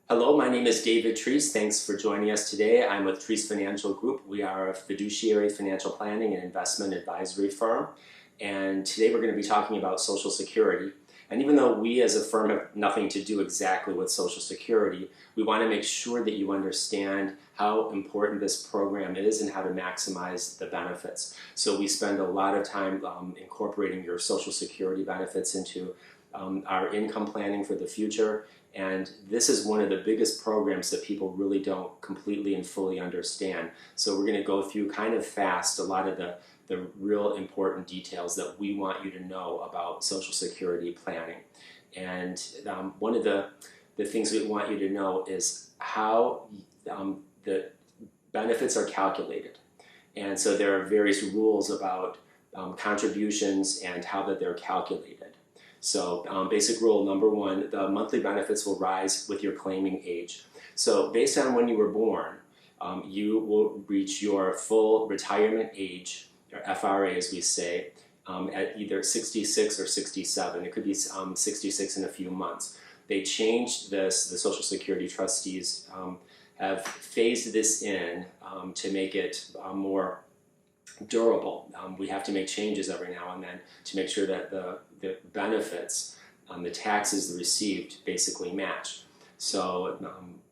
Hello, my name is David Treece. Thanks for joining us today. I'm with Treece Financial Group. We are a fiduciary financial planning and investment advisory firm. And today we're going to be talking about Social Security. And even though we as a firm have nothing to do exactly with Social Security, we want to make sure that you understand how important this program is and how to maximize the benefits. So we spend a lot of time incorporating your Social Security benefits into our income planning for the future. And this is one of the biggest programs that people really don't completely and fully understand. So we're going to go through kind of fast a lot of the real important details that we want you to know about Social Security planning. And one of the things we want you to know is how the benefits are calculated. And so there are various rules about contributions and how that they're calculated. So basic rule number one, the monthly benefits will rise with your claiming age. So based on when you were born, you will reach your full retirement age, or FRA as we say, at either 66 or 67. It could be 66 in a few months. They changed this, the Social Security trustees have phased this in to make it more durable. We have to make changes every now and then to make sure that the benefits, the taxes received basically match. So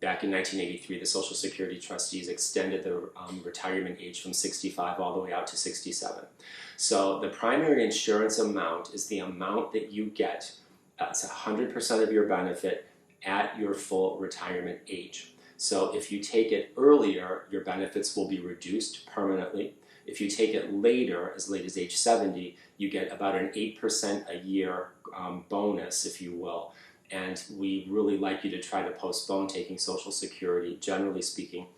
back in 1983, the Social Security trustees extended the retirement age from 65 all the way out to 67. So the primary insurance amount is the amount that you get as 100% of your benefit at your full retirement age. So if you take it earlier, your benefits will be reduced permanently. If you take it later, as late as age 70, you get about an 8% a year bonus, if you will. And we really like you to try to postpone taking Social Security, generally speaking,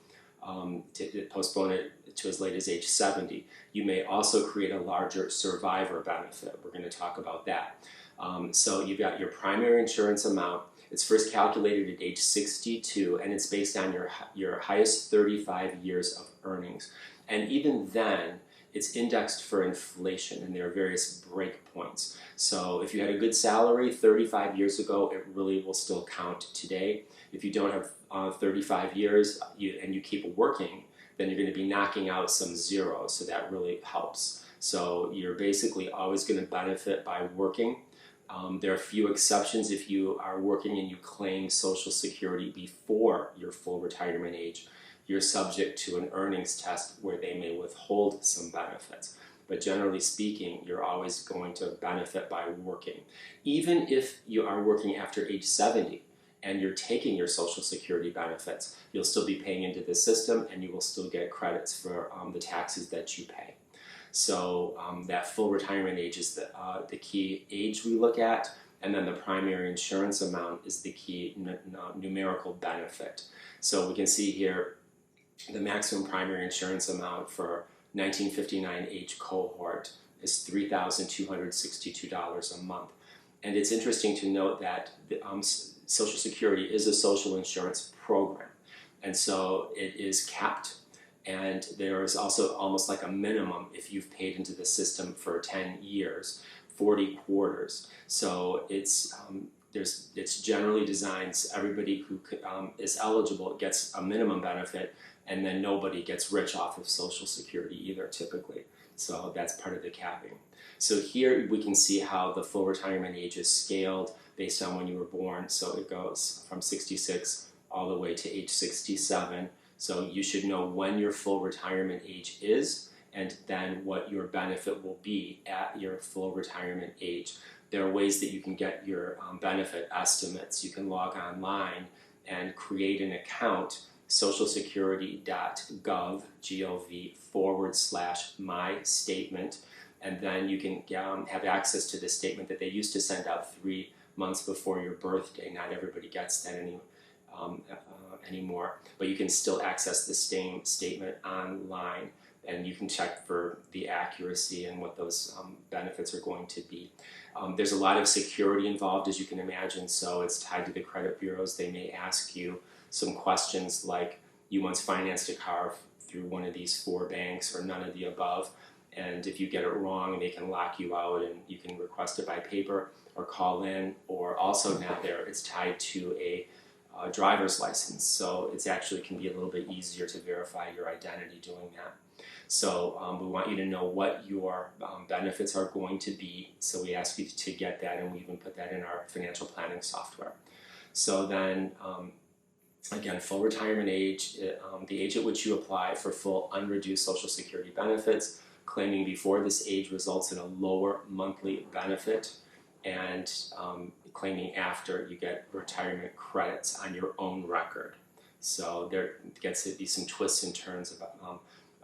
to postpone it to as late as age 70. You may also create a larger survivor benefit. We're going to talk about that. So you've got your primary insurance amount. It's first calculated at age 62, and it's based on your highest 35 years of earnings. And even then, it's indexed for inflation, and there are various break points. So if you had a good salary 35 years ago, it really will still count today. If you don't have 35 years and you keep working, then you're going to be knocking out some zeros, so that really helps. So you're basically always going to benefit by working. There are a few exceptions. If you are working and you claim Social Security before your full retirement age, you're subject to an earnings test where they may withhold some benefits. But generally speaking, you're always going to benefit by working. Even if you are working after age 70 and you're taking your Social Security benefits, you'll still be paying into the system and you will still get credits for the taxes that you pay. So that full retirement age is the key age we look at, and then the primary insurance amount is the key numerical benefit. So we can see here the maximum primary insurance amount for 1959 age cohort is $3,262 a month. And it's interesting to note that Social Security is a social insurance program, and so it is capped. And there is also almost like a minimum if you've paid into the system for 10 years, 40 quarters. So it's generally designed so everybody who is eligible gets a minimum benefit, and then nobody gets rich off of Social Security either, typically. So that's part of the capping. So here we can see how the full retirement age is scaled based on when you were born. So it goes from 66 all the way to age 67. So you should know when your full retirement age is and then what your benefit will be at your full retirement age. There are ways that you can get your benefit estimates. You can log online and create an account, socialsecurity.gov, /my statement, and then you can have access to the statement that they used to send out 3 months before your birthday. Not everybody gets that anymore, but you can still access the same statement online, and you can check for the accuracy and what those benefits are going to be. There's a lot of security involved, as you can imagine, so it's tied to the credit bureaus. They may ask you some questions like, you once financed a car through one of these 4 banks or none of the above, and if you get it wrong, they can lock you out, and you can request it by paper or call in, or also now it's tied to a driver's license. So it's actually can be a little bit easier to verify your identity doing that. So we want you to know what your benefits are going to be. So we ask you to get that, and we even put that in our financial planning software. So then, again, full retirement age, the age at which you apply for full unreduced Social Security benefits, claiming before this age results in a lower monthly benefit, and claiming after you get retirement credits on your own record. So there gets to be some twists and turns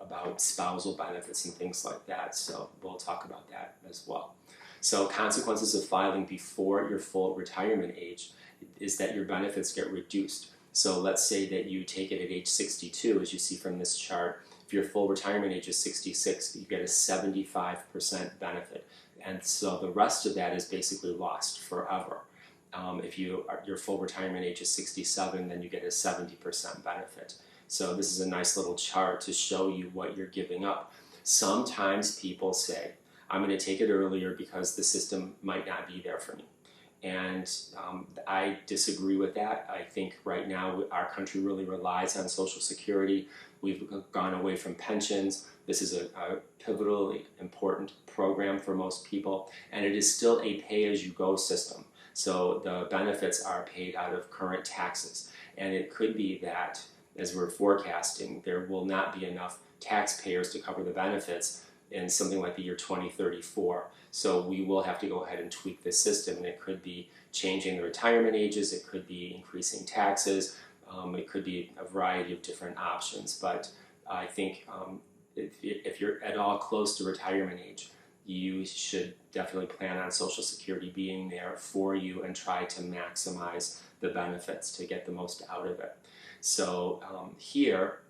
about spousal benefits and things like that. So we'll talk about that as well. So consequences of filing before your full retirement age is that your benefits get reduced. So let's say that you take it at age 62, as you see from this chart. If your full retirement age is 66, you get a 75% benefit. And so the rest of that is basically lost forever. If your full retirement age is 67, then you get a 70% benefit. So this is a nice little chart to show you what you're giving up. Sometimes people say, I'm going to take it earlier because the system might not be there for me. And I disagree with that. I think right now our country really relies on Social Security. We've gone away from pensions. This is a pivotally important program for most people, and it is still a pay-as-you-go system. So the benefits are paid out of current taxes, and it could be that, as we're forecasting, there will not be enough taxpayers to cover the benefits in something like the year 2034. So we will have to go ahead and tweak the system, and it could be changing the retirement ages, it could be increasing taxes, it could be a variety of different options. But I think if you're at all close to retirement age, you should definitely plan on Social Security being there for you and try to maximize the benefits to get the most out of it. So here,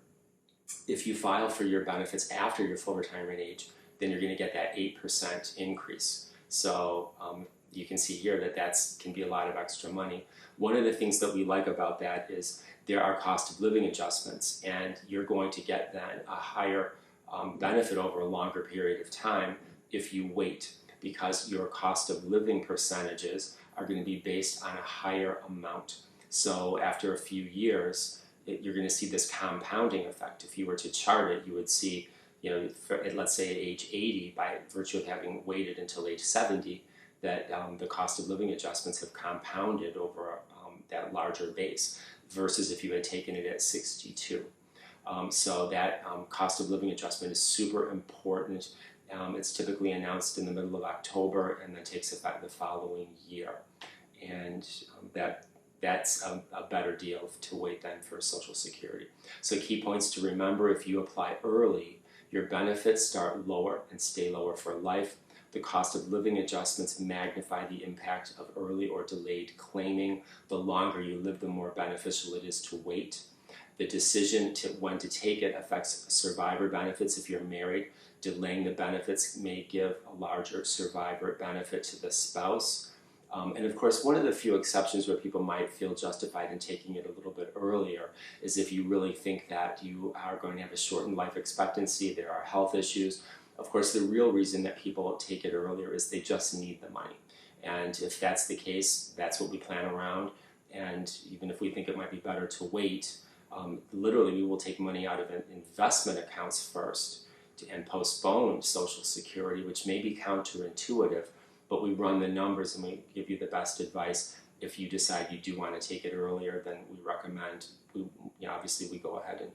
if you file for your benefits after your full retirement age, then you're going to get that 8% increase. So you can see here that that can be a lot of extra money. One of the things that we like about that is there are cost of living adjustments, and you're going to get then a higher benefit over a longer period of time if you wait, because your cost of living percentages are going to be based on a higher amount. So after a few years, you're going to see this compounding effect. If you were to chart it, you would see, let's say at age 80, by virtue of having waited until age 70, that the cost of living adjustments have compounded over that larger base, versus if you had taken it at 62. So that cost of living adjustment is super important. It's typically announced in the middle of October and then takes effect the following year. And that's a better deal to wait then for Social Security. So key points to remember: if you apply early, your benefits start lower and stay lower for life. The cost of living adjustments magnify the impact of early or delayed claiming. The longer you live, the more beneficial it is to wait. The decision to when to take it affects survivor benefits if you're married. Delaying the benefits may give a larger survivor benefit to the spouse. And of course, one of the few exceptions where people might feel justified in taking it a little bit earlier is if you really think that you are going to have a shortened life expectancy, there are health issues. Of course, the real reason that people take it earlier is they just need the money. And if that's the case, that's what we plan around. And even if we think it might be better to wait, literally we will take money out of investment accounts first and postpone Social Security, which may be counterintuitive, but we run the numbers and we give you the best advice. If you decide you do want to take it earlier, then we recommend, obviously we go ahead and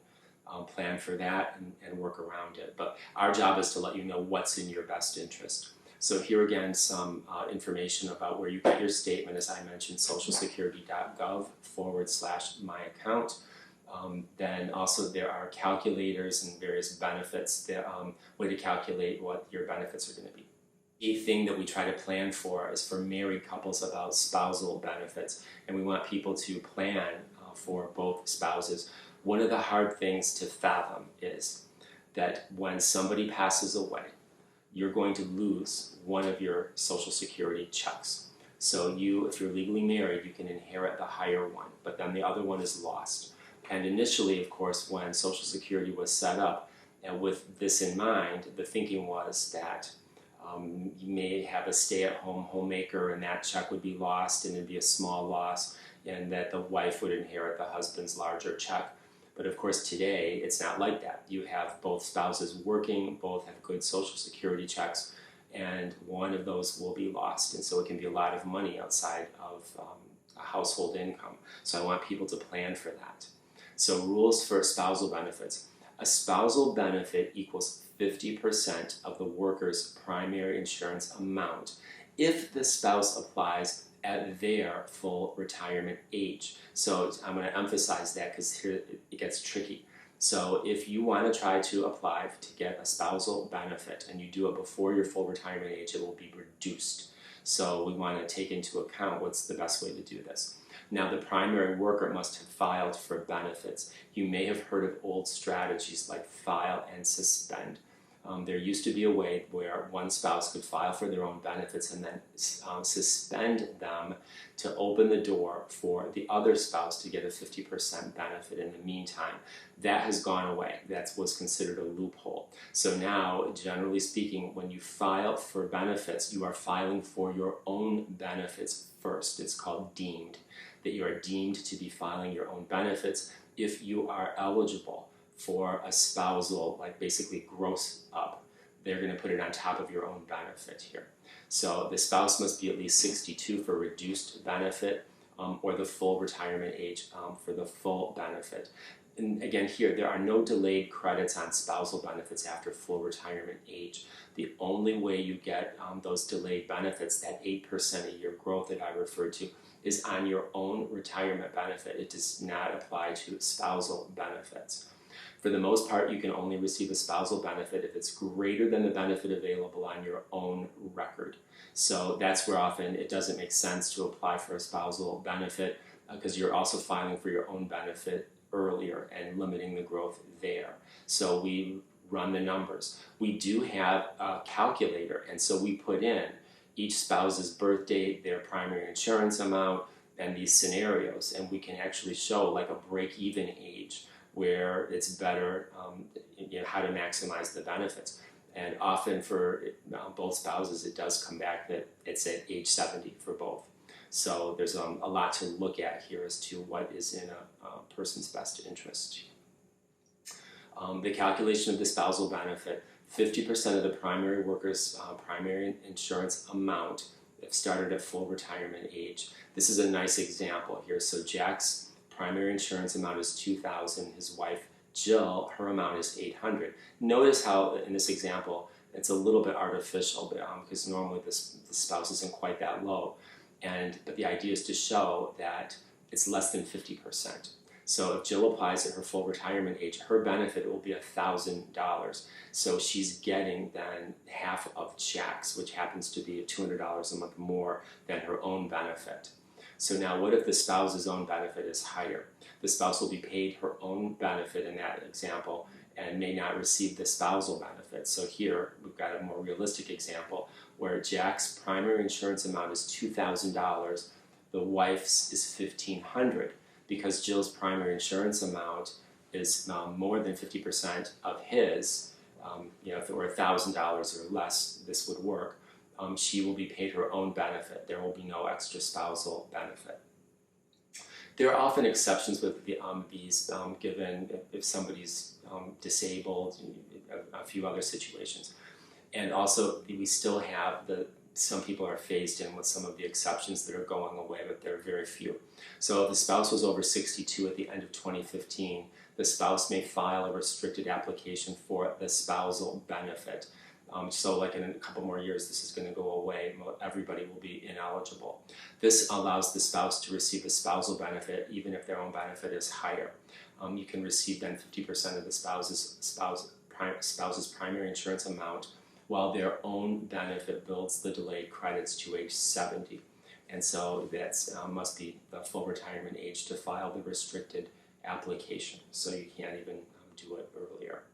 plan for that and work around it. But our job is to let you know what's in your best interest. So here again, some information about where you get your statement. As I mentioned, socialsecurity.gov/my-account. Then also there are calculators and various benefits, the way to calculate what your benefits are going to be. A thing that we try to plan for is for married couples about spousal benefits, and we want people to plan for both spouses. One of the hard things to fathom is that when somebody passes away, you're going to lose one of your Social Security checks. So if you're legally married, you can inherit the higher one, but then the other one is lost. And initially, of course, when Social Security was set up, and with this in mind, the thinking was that You may have a stay-at-home homemaker and that check would be lost and it'd be a small loss, and that the wife would inherit the husband's larger check. But of course today it's not like that. You have both spouses working, both have good Social Security checks, and one of those will be lost. And so it can be a lot of money outside of a household income. So I want people to plan for that. So rules for spousal benefits. A spousal benefit equals 50% of the worker's primary insurance amount if the spouse applies at their full retirement age. So I'm going to emphasize that because here it gets tricky. So if you want to try to apply to get a spousal benefit and you do it before your full retirement age, it will be reduced. So we want to take into account what's the best way to do this. Now, the primary worker must have filed for benefits. You may have heard of old strategies like file and suspend. There used to be a way where one spouse could file for their own benefits and then suspend them to open the door for the other spouse to get a 50% benefit in the meantime. That has gone away. That was considered a loophole. So now, generally speaking, when you file for benefits, you are filing for your own benefits first. It's called deemed, that you are deemed to be filing your own benefits if you are eligible for a spousal, like basically gross up. They're going to put it on top of your own benefit here. So the spouse must be at least 62 for reduced benefit, or the full retirement age for the full benefit. And again here, there are no delayed credits on spousal benefits after full retirement age. The only way you get those delayed benefits, that 8% a year growth that I referred to, is on your own retirement benefit. It does not apply to spousal benefits. For the most part, you can only receive a spousal benefit if it's greater than the benefit available on your own record. So that's where often it doesn't make sense to apply for a spousal benefit because you're also filing for your own benefit earlier and limiting the growth there. So we run the numbers. We do have a calculator, and so we put in each spouse's birth date, their primary insurance amount, and these scenarios, and we can actually show like a break-even age where it's better, how to maximize the benefits. And often for both spouses, it does come back that it's at age 70 for both. So there's a lot to look at here as to what is in a person's best interest. The calculation of the spousal benefit, 50% of the primary worker's primary insurance amount if started at full retirement age. This is a nice example here. So Jack's primary insurance amount is $2,000. His wife, Jill, her amount is $800. Notice how in this example, it's a little bit artificial because normally the spouse isn't quite that low. But the idea is to show that it's less than 50%. So if Jill applies at her full retirement age, her benefit will be $1,000. So she's getting then half of Jack's, which happens to be $200 a month more than her own benefit. So now what if the spouse's own benefit is higher? The spouse will be paid her own benefit in that example and may not receive the spousal benefit. So here we've got a more realistic example where Jack's primary insurance amount is $2,000, the wife's is $1,500. Because Jill's primary insurance amount is more than 50% of his, if it were $1,000 or less, this would work. She will be paid her own benefit. There will be no extra spousal benefit. There are often exceptions with these given if somebody's disabled, a few other situations. And also we still have some people are phased in with some of the exceptions that are going away, but there are very few. So if the spouse was over 62 at the end of 2015, the spouse may file a restricted application for the spousal benefit. So like in a couple more years, this is going to go away. Everybody will be ineligible. This allows the spouse to receive a spousal benefit even if their own benefit is higher. You can receive then 50% of the spouse's primary insurance amount while their own benefit builds the delayed credits to age 70. And so that must be the full retirement age to file the restricted application. So you can't even do it earlier.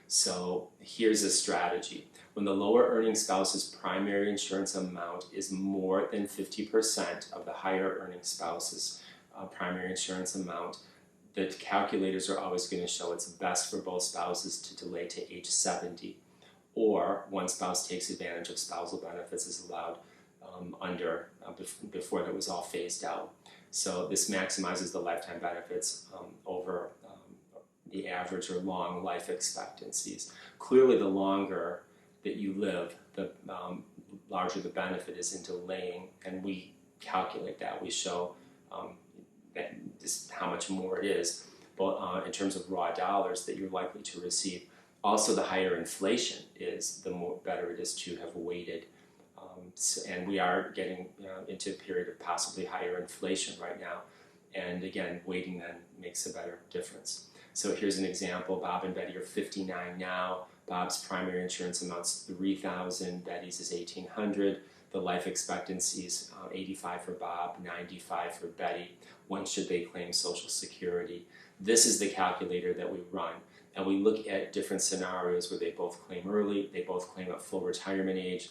So here's a strategy. When the lower earning spouse's primary insurance amount is more than 50% of the higher earning spouse's primary insurance amount, the calculators are always going to show it's best for both spouses to delay to age 70. or one spouse takes advantage of spousal benefits is allowed before that was all phased out. So this maximizes the lifetime benefits over the average or long life expectancies. Clearly, the longer that you live, the larger the benefit is in delaying, and we calculate that. We show that just how much more it is, but in terms of raw dollars that you're likely to receive. Also, the higher inflation is, the more better it is to have waited. And we are getting into a period of possibly higher inflation right now. And again, waiting then makes a better difference. So here's an example. Bob and Betty are 59 now. Bob's primary insurance amounts to $3,000. Betty's is $1,800. The life expectancy is 85 for Bob, 95 for Betty. When should they claim Social Security? This is the calculator that we run. And we look at different scenarios where they both claim early, they both claim at full retirement age.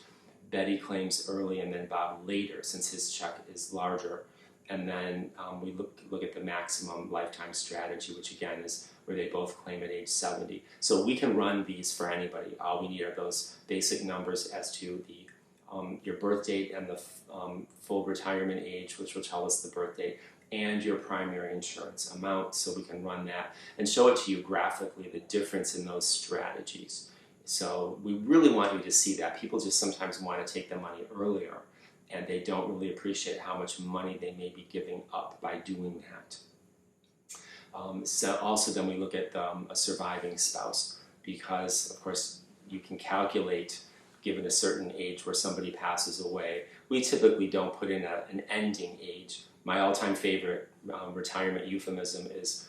Betty claims early and then Bob later, since his check is larger. And then we look at the maximum lifetime strategy, which again is where they both claim at age 70. So we can run these for anybody. All we need are those basic numbers as to the your birth date and the full retirement age, which will tell us the birth date, and your primary insurance amount. So we can run that and show it to you graphically, the difference in those strategies. So we really want you to see that. People just sometimes want to take the money earlier, and they don't really appreciate how much money they may be giving up by doing that. So also then we look at a surviving spouse, because of course you can calculate, given a certain age where somebody passes away. We typically don't put in an ending age. My all-time favorite retirement euphemism is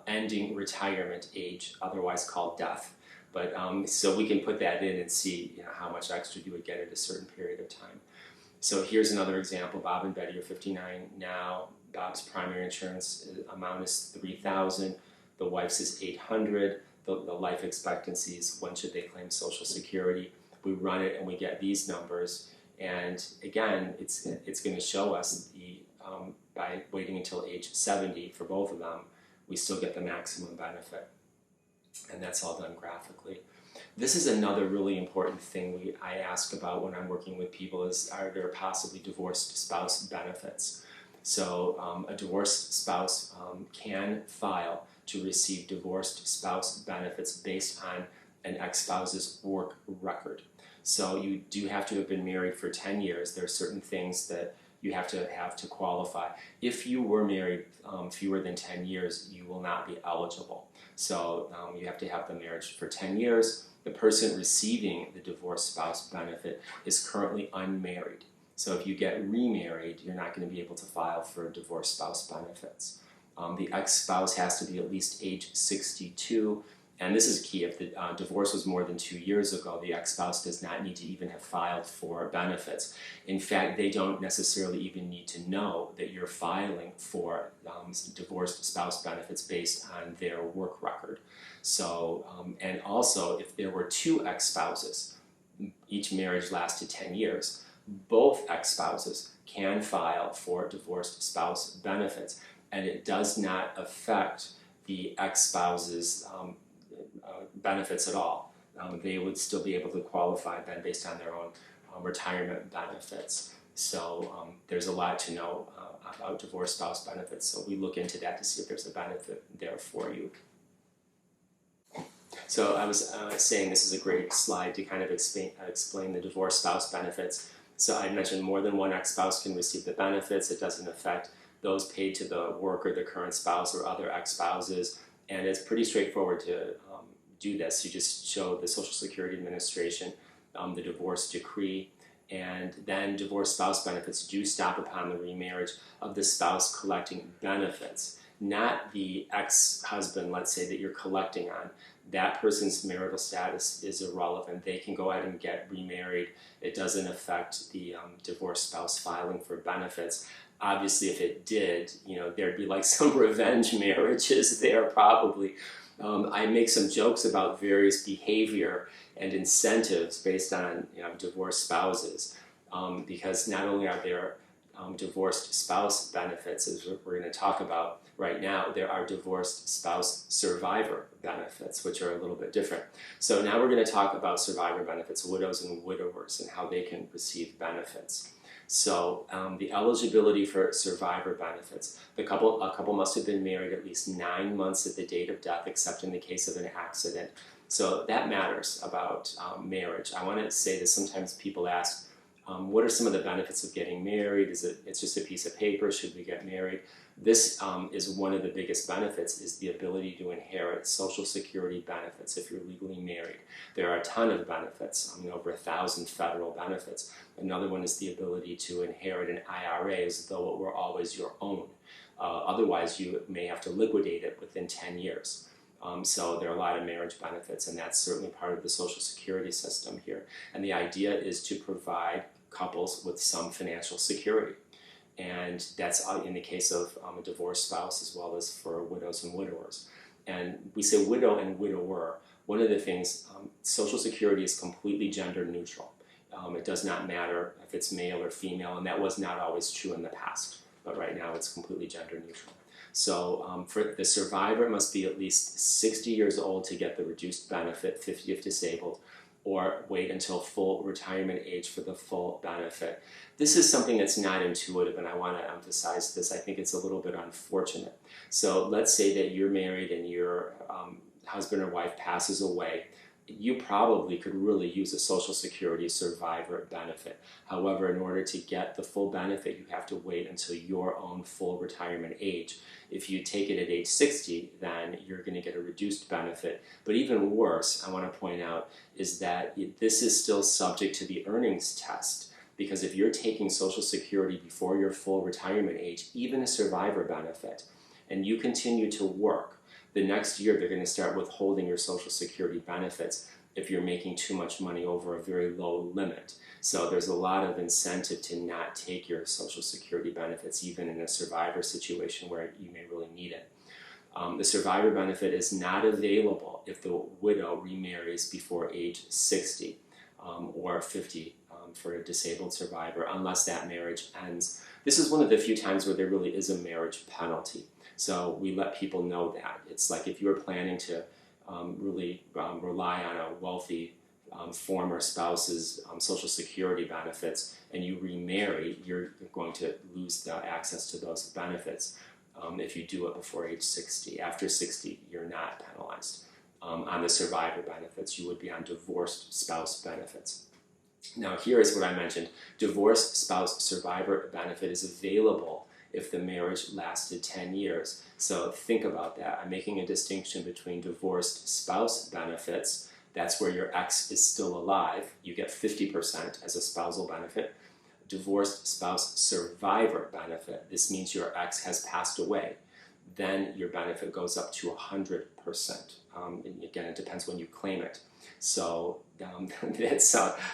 ending retirement age, otherwise called death. But so we can put that in and see how much extra you would get at a certain period of time. So here's another example. Bob and Betty are 59 now. Bob's primary insurance amount is $3,000. The wife's is $800. The life expectancies, when should they claim Social Security? We run it and we get these numbers. And again, it's going to show us by waiting until age 70 for both of them, we still get the maximum benefit. And that's all done graphically. This is another really important thing I ask about when I'm working with people is, are there possibly divorced spouse benefits? So a divorced spouse can file to receive divorced spouse benefits based on an ex-spouse's work record. So you do have to have been married for 10 years. There are certain things that you have to qualify. If you were married fewer than 10 years, you will not be eligible. So you have to have the marriage for 10 years. The person receiving the divorced spouse benefit is currently unmarried. So if you get remarried, you're not going to be able to file for divorced spouse benefits. The ex-spouse has to be at least age 62. And this is key. If the divorce was more than 2 years ago, the ex-spouse does not need to even have filed for benefits. In fact, they don't necessarily even need to know that you're filing for divorced spouse benefits based on their work record. So, and also, if there were two ex-spouses, each marriage lasted 10 years, both ex-spouses can file for divorced spouse benefits, and it does not affect the ex-spouse's benefits at all. They would still be able to qualify then based on their own retirement benefits. So there's a lot to know about divorced spouse benefits, so we look into that to see if there's a benefit there for you. So I was saying this is a great slide to kind of explain the divorced spouse benefits. So I mentioned more than one ex-spouse can receive the benefits. It doesn't affect those paid to the worker, the current spouse, or other ex-spouses. And it's pretty straightforward to do this. You just show the Social Security Administration the divorce decree, and then divorced spouse benefits do stop upon the remarriage of the spouse collecting benefits, not the ex-husband, let's say, that you're collecting on. That person's marital status is irrelevant. They can go ahead and get remarried. It doesn't affect the divorced spouse filing for benefits. Obviously, if it did, there'd be like some revenge marriages there probably. I make some jokes about various behavior and incentives based on divorced spouses, because not only are there divorced spouse benefits, as we're going to talk about right now, there are divorced spouse survivor benefits, which are a little bit different. So now we're going to talk about survivor benefits, widows and widowers, and how they can receive benefits. So the eligibility for survivor benefits, a couple must have been married at least 9 months at the date of death, except in the case of an accident. So that matters about marriage. I want to say that sometimes people ask, what are some of the benefits of getting married? It's just a piece of paper? Should we get married? This is one of the biggest benefits, is the ability to inherit Social Security benefits if you're legally married. There are a ton of benefits, over 1,000 federal benefits. Another one is the ability to inherit an IRA as though it were always your own. Otherwise, you may have to liquidate it within 10 years. So there are a lot of marriage benefits, and that's certainly part of the Social Security system here. And the idea is to provide couples with some financial security. And that's in the case of a divorced spouse as well as for widows and widowers. And we say widow and widower. One of the things, Social Security is completely gender neutral. It does not matter if it's male or female, and that was not always true in the past. But right now it's completely gender neutral. So for the survivor, it must be at least 60 years old to get the reduced benefit, 50 if disabled, or wait until full retirement age for the full benefit. This is something that's not intuitive, and I want to emphasize this. I think it's a little bit unfortunate. So let's say that you're married and your husband or wife passes away. You probably could really use a Social Security survivor benefit. However, in order to get the full benefit, you have to wait until your own full retirement age. If you take it at age 60, then you're going to get a reduced benefit. But even worse, I want to point out, is that this is still subject to the earnings test. Because if you're taking Social Security before your full retirement age, even a survivor benefit, and you continue to work, the next year they're going to start withholding your Social Security benefits if you're making too much money over a very low limit. So there's a lot of incentive to not take your Social Security benefits, even in a survivor situation where you may really need it. The survivor benefit is not available if the widow remarries before age 60 or 50 for a disabled survivor, unless that marriage ends. This is one of the few times where there really is a marriage penalty. So we let people know that. It's like if you were planning to really rely on a wealthy former spouse's Social Security benefits and you remarry, you're going to lose the access to those benefits if you do it before age 60. After 60, you're not penalized. On the survivor benefits, you would be on divorced spouse benefits. Now here is what I mentioned. Divorced spouse survivor benefit is available if the marriage lasted 10 years. So think about that. I'm making a distinction between divorced spouse benefits. That's where your ex is still alive. You get 50% as a spousal benefit. Divorced spouse survivor benefit. This means your ex has passed away. Then your benefit goes up to 100%. And again, it depends when you claim it. So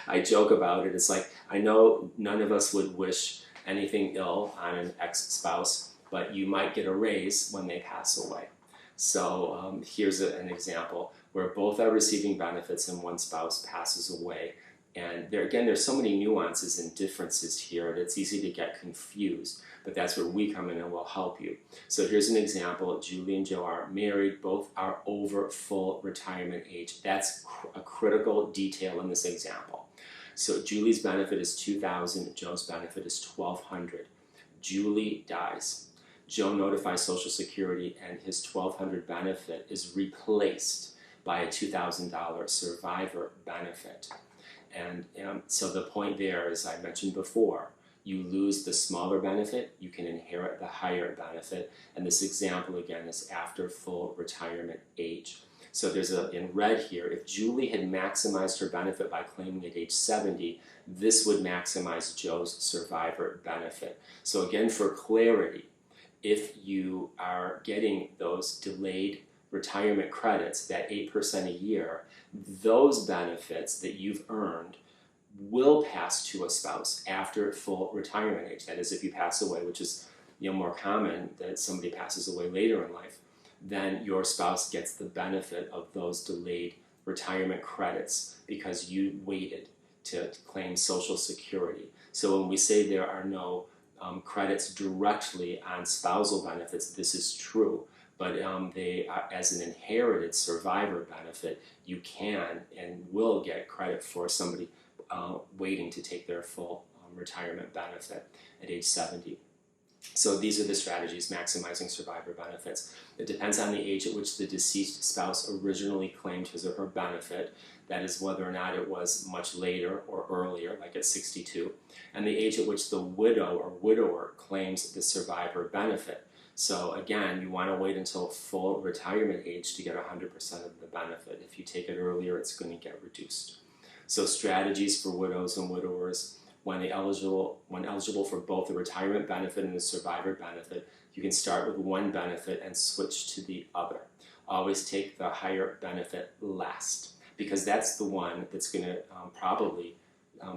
I joke about it. It's like, I know none of us would wish anything ill on an ex-spouse, but you might get a raise when they pass away. So here's an example where both are receiving benefits and one spouse passes away. And there's so many nuances and differences here that it's easy to get confused, but that's where we come in and will help you. So here's an example. Julie and Joe are married. Both are over full retirement age. That's a critical detail in this example. So Julie's benefit is $2,000, Joe's benefit is $1,200. Julie dies. Joe notifies Social Security and his $1,200 benefit is replaced by a $2,000 survivor benefit. And so the point there, as I mentioned before, you lose the smaller benefit, you can inherit the higher benefit, and this example again is after full retirement age. So there's in red here, if Julie had maximized her benefit by claiming at age 70, this would maximize Joe's survivor benefit. So again, for clarity, if you are getting those delayed retirement credits, that 8% a year, those benefits that you've earned will pass to a spouse after full retirement age. That is, if you pass away, which is more common that somebody passes away later in life, then your spouse gets the benefit of those delayed retirement credits because you waited to claim Social Security. So when we say there are no credits directly on spousal benefits, this is true. But they are, as an inherited survivor benefit, you can and will get credit for somebody waiting to take their full retirement benefit at age 70. So these are the strategies maximizing survivor benefits. It depends on the age at which the deceased spouse originally claimed his or her benefit. That is whether or not it was much later or earlier, like at 62, and the age at which the widow or widower claims the survivor benefit. So again, you want to wait until full retirement age to get 100% of the benefit. If you take it earlier, it's going to get reduced. So strategies for widows and widowers: when eligible for both the retirement benefit and the survivor benefit, you can start with one benefit and switch to the other. Always take the higher benefit last, because that's the one that's going to probably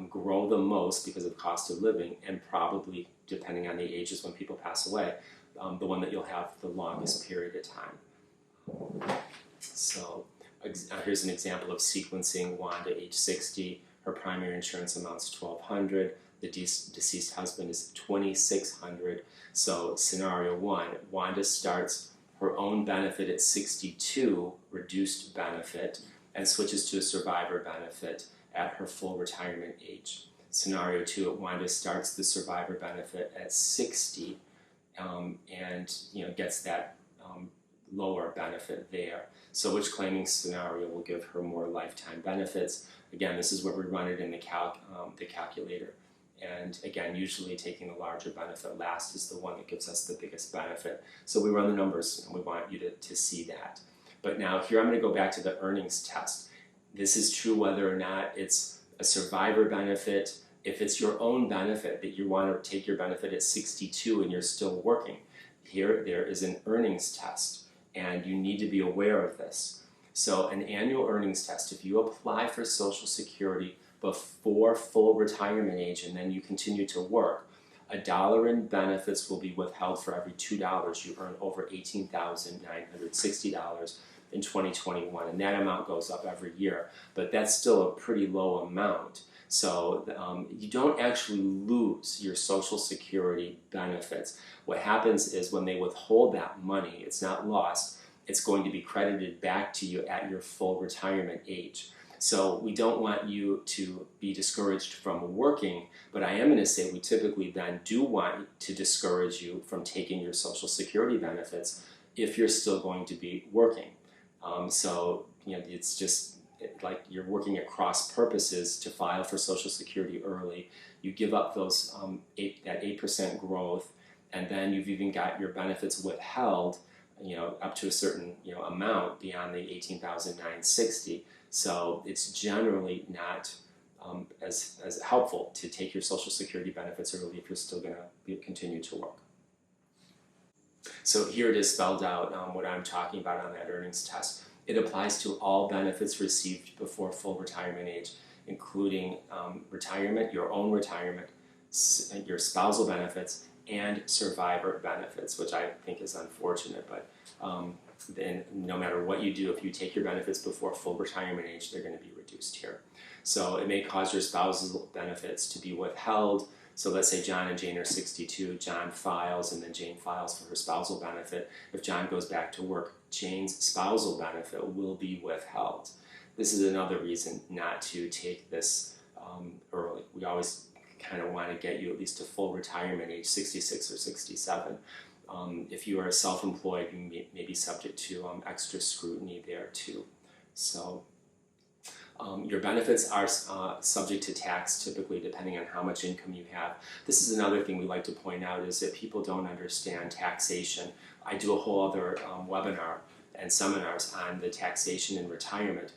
grow the most because of cost of living, and probably, depending on the ages when people pass away, the one that you'll have the longest period of time. So here's an example of sequencing. Wanda, age 60, her primary insurance amounts to $1,200. The deceased husband is $2,600. So scenario one, Wanda starts her own benefit at 62, reduced benefit, and switches to a survivor benefit at her full retirement age. Scenario two, Wanda starts the survivor benefit at 60 and gets that lower benefit there. So which claiming scenario will give her more lifetime benefits? Again, this is where we run it in the calculator. And again, usually taking the larger benefit last is the one that gives us the biggest benefit. So we run the numbers and we want you to see that. But now here I'm going to go back to the earnings test. This is true whether or not it's a survivor benefit. If it's your own benefit that you want to take your benefit at 62 and you're still working, there is an earnings test, and you need to be aware of this. So an annual earnings test, if you apply for Social Security before full retirement age and then you continue to work, $1 in benefits will be withheld for every $2 you earn over $18,960 in 2021, and that amount goes up every year, but that's still a pretty low amount. So you don't actually lose your Social Security benefits. What happens is when they withhold that money, it's not lost, it's going to be credited back to you at your full retirement age. So we don't want you to be discouraged from working, but I am going to say we typically then do want to discourage you from taking your Social Security benefits if you're still going to be working. It's just like you're working at cross purposes to file for Social Security early. You give up those that 8% growth, and then you've even got your benefits withheld, up to a certain amount beyond the $18,960. So it's generally not as helpful to take your Social Security benefits early if you're still going to continue to work. So here it is spelled out what I'm talking about on that earnings test. It applies to all benefits received before full retirement age, including retirement, your own retirement, your spousal benefits, and survivor benefits, which I think is unfortunate, but then no matter what you do, if you take your benefits before full retirement age, they're going to be reduced here. So it may cause your spousal benefits to be withheld. So let's say John and Jane are 62, John files, and then Jane files for her spousal benefit. If John goes back to work, Jane's spousal benefit will be withheld. This is another reason not to take this early. We always kind of want to get you at least to full retirement age, 66 or 67. If you are self-employed, you may be subject to extra scrutiny there too. So your benefits are subject to tax, typically depending on how much income you have. This is another thing we like to point out, is that people don't understand taxation. I do a whole other webinar and seminars on the taxation in retirement.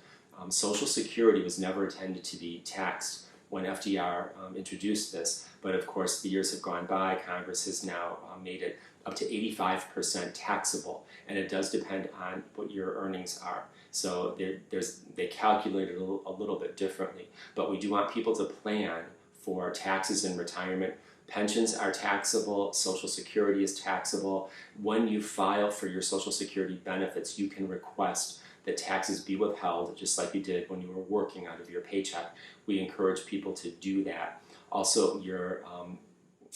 Social Security was never intended to be taxed when FDR introduced this, but of course the years have gone by. Congress has now made it up to 85% taxable, and it does depend on what your earnings are. So they calculate it a little bit differently, but we do want people to plan for taxes in retirement. Pensions are taxable, Social Security is taxable. When you file for your Social Security benefits, you can request that taxes be withheld, just like you did when you were working out of your paycheck. We encourage people to do that. Also, your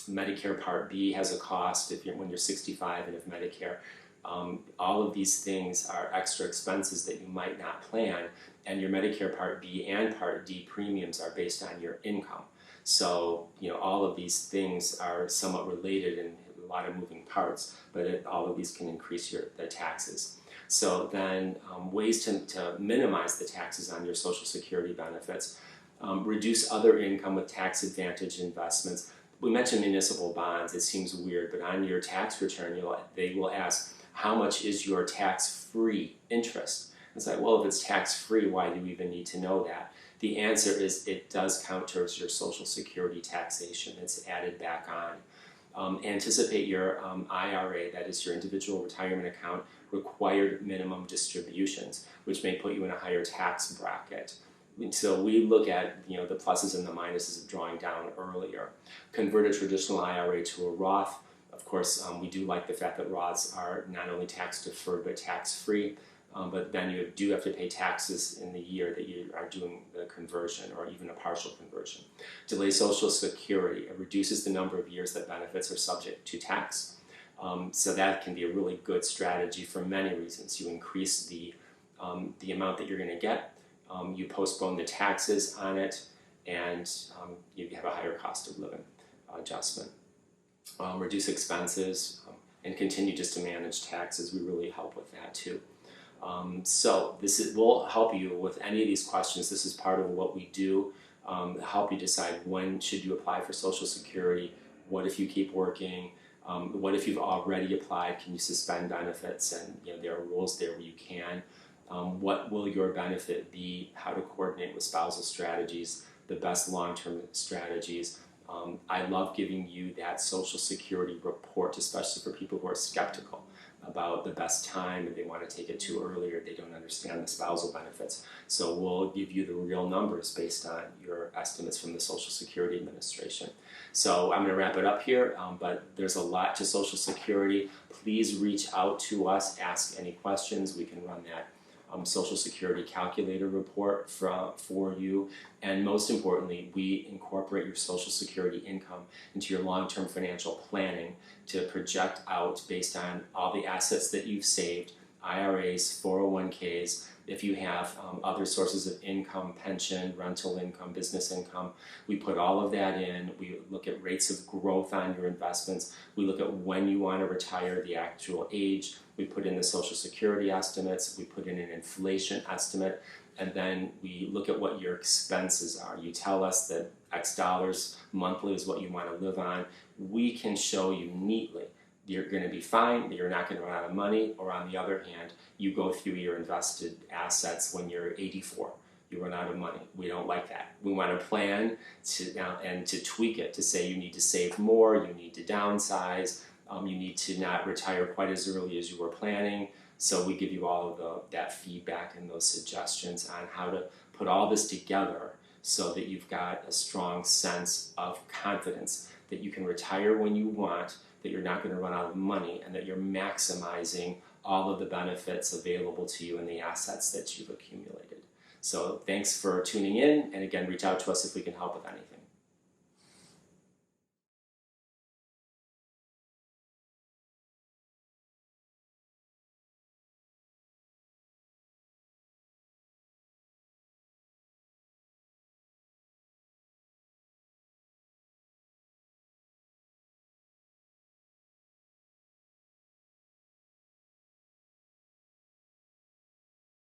Medicare Part B has a cost when you're 65 and if Medicare. All of these things are extra expenses that you might not plan, and your Medicare Part B and Part D premiums are based on your income. So, all of these things are somewhat related and a lot of moving parts, but all of these can increase the taxes. So then ways to minimize the taxes on your Social Security benefits. Reduce other income with tax advantage investments. We mentioned municipal bonds. It seems weird, but on your tax return, they will ask, how much is your tax-free interest? It's like, well, if it's tax-free, why do you even need to know that? The answer is it does count towards your Social Security taxation. It's added back on. Anticipate your IRA, that is your individual retirement account, required minimum distributions, which may put you in a higher tax bracket. So we look at the pluses and the minuses of drawing down earlier. Convert a traditional IRA to a Roth. Of course, we do like the fact that Roths are not only tax deferred but tax free, but then you do have to pay taxes in the year that you are doing the conversion or even a partial conversion. Delay Social Security. It reduces the number of years that benefits are subject to tax. So that can be a really good strategy for many reasons. You increase the amount that you're going to get. You postpone the taxes on it, and you have a higher cost of living adjustment. Reduce expenses and continue just to manage taxes. We really help with that too. So will help you with any of these questions. This is part of what we do, help you decide when should you apply for Social Security, what if you keep working, what if you've already applied, can you suspend benefits, and there are rules there where you can. What will your benefit be, how to coordinate with spousal strategies, the best long-term strategies. I love giving you that Social Security report, especially for people who are skeptical about the best time and they want to take it too early or they don't understand the spousal benefits. So we'll give you the real numbers based on your estimates from the Social Security Administration. So I'm going to wrap it up here, but there's a lot to Social Security. Please reach out to us, ask any questions. We can run that Social Security calculator report for you, and most importantly, we incorporate your Social Security income into your long-term financial planning to project out based on all the assets that you've saved, IRAs, 401ks, if you have other sources of income, pension, rental income, business income, we put all of that in. We look at rates of growth on your investments. We look at when you want to retire, the actual age. We put in the Social Security estimates. We put in an inflation estimate. And then we look at what your expenses are. You tell us that X dollars monthly is what you want to live on. We can show you neatly you're going to be fine, you're not going to run out of money, or on the other hand, you go through your invested assets when you're 84. You run out of money. We don't like that. We want to plan and to tweak it to say you need to save more, you need to downsize, you need to not retire quite as early as you were planning. So we give you all of that feedback and those suggestions on how to put all this together so that you've got a strong sense of confidence that you can retire when you want, that you're not going to run out of money, and that you're maximizing all of the benefits available to you and the assets that you've accumulated. So thanks for tuning in, and again, reach out to us if we can help with anything.